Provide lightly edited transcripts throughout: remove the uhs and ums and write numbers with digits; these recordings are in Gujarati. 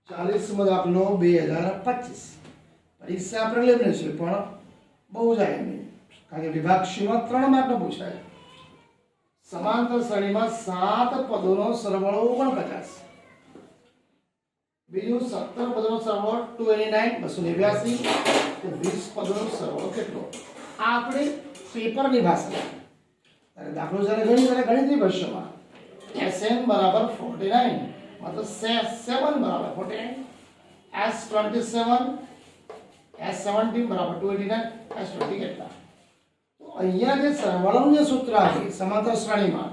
40મો દાખલો 2025 પરીક્ષા પ્રિલિમિનરી છે પણ બહુ જાય નહીં કારણ કે વિભાગ સીમાં 3 માર્કનો પૂછાય. સમાંતર શ્રેણીમાં 7 પદોનો સરવાળો 49. બીજું 17 પદોનો સરવાળો 289 289 તો 20 પદોનો સરવાળો કેટલો? આ આપણે પેપરની ભાષા ત્યારે દાખલો જ્યારે ગણિતની ભાષામાં Sn બરાબર 49 मतलब 7 बराबर 49, S27 S17 बराबर 289 S20 કેટલા? તો અહીંયા જે સરવાળાનું જે સૂત્ર આવે સમાંતર શ્રેણીમાં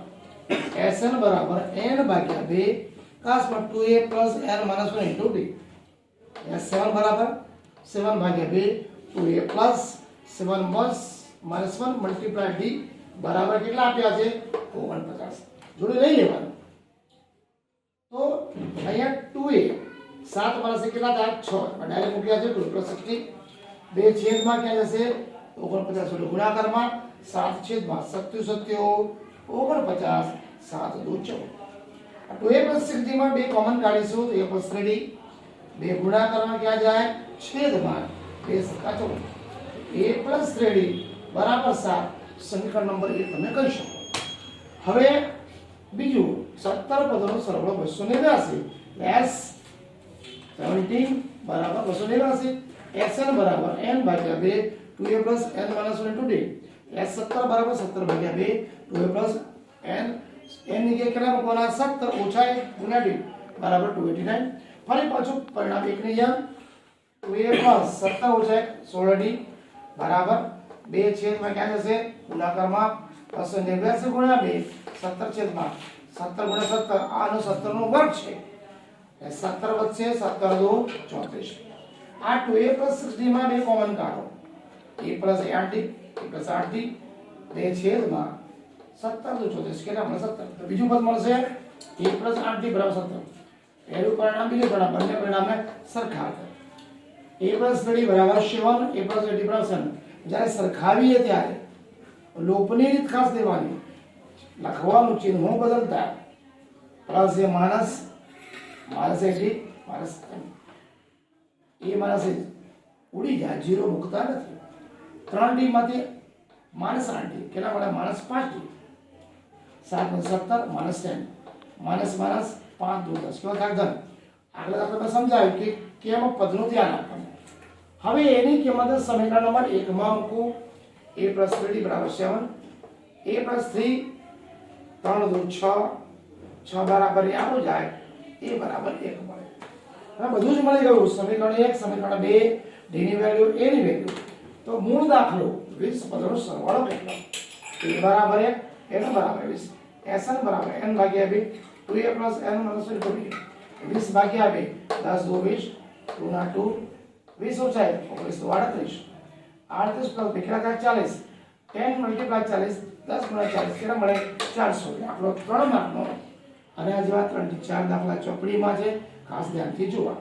Sn બરાબર n ભાગ્યા 2 કાસમાં 2a n - 1 * d. S7 બરાબર 7 ભાગ્યા 2 2a 7 - 1 * d બરાબર કેટલા આપ્યા છે? 49. જોડે લઈ લેવાનું. तो અહીંયા 2a 7 માણસે કેટલા થાય? 6 ડાયરેક્ટ મૂક્યા છે 2 + 60 બે છેદમાં ક્યાં જશે? 49 વડે ગુણાકારમાં 7 છેદમાં 7 49 7 2 14 આ 2a + 60 માં બે કોમન કાઢીશું તો a + 3d બે ગુણાકારમાં ક્યાં જાય? છેદમાં 2 * 14 a + 3d બરાબર 7 સમીકરણ નંબર 1 તમે કહી શકો. હવે બીજું 17 પદોનો સરવાળો 289 S17 બરાબર 289 Sn બરાબર n ભાગ્યા 2 2a n - 1 * d S17 બરાબર 17 ભાગ્યા 2 2a n n ની કેટલા મૂકવાના? 17 ઓછા 1 ગુણ્યા d બરાબર 289. ફરી પાછું પરિણામ 1 ની જેમ 2a 17 ઓછા 1 16d બરાબર 2 છેદમાં ક્યાં જશે? ગુણાકારમાં 289 ગુણ્યા 2 17 છેદમાં 17 ગુણ્યા 17 આનો 17 નો વર્ગ છે. 17 વધશે 17 2 34. આ 2a + 60 માં બે કોમન કાઢો. a + 8d a + 8d બે છેદમાં 17 2 34 કેટલા મળે? 17. તો બીજું પદ મળશે a + 8d = 17. પહેલું પરિણામ બીજું પરિણામ બંને પરિણામને સરખા કરે. a + 3d = 7 a + 8d = 7. જ્યારે સરખાવીએ ત્યારે લોપની રીત ખાસ દેવાની. લખવાનું ચિહ્નો બદલતા પ્લસ એ માઇનસ -80 એ માઇનસ ઉડી જાય, 0 મૂકતા નથી. 3d માંથી -8d કેટલા મળે? -5d 7 + 17 -10 -5 2 10 કેવા થાય? ધન. આગળ આપણે સમજાવ્યું કે કેમ પદનું ધ્યાન આપવાનું. હવે એની કિંમત સમીકરણ નંબર 1 માં મૂકું. a + 3d = 7 a + 3 3 2 6 6 બરાબર આવું જાય એ બરાબર 1 મળે. હવે બધું જ મળી ગયું. સમીકરણ 1 સમીકરણ 2 d ની વેલ્યુ a ની વેલ્યુ. તો મૂળ દાખલો 20 પદોનો સરવાળો કેટલો? a બરાબર 1 n બરાબર 20 Sn બરાબર n ભાગ્યા 2 2a n - 1 * d 20 ભાગ્યા 2 10 2 20 2 ના 2 20 ઓછા 1 19 38 + કેટલા થાય? 40 10 × 40 10 × 40 કેટલા મળે? 400. આપણો 3 માર્કનો અને આ જેવા 3 થી 4 દાખલા ચોપડીમાં છે, ખાસ ધ્યાનથી જોવા.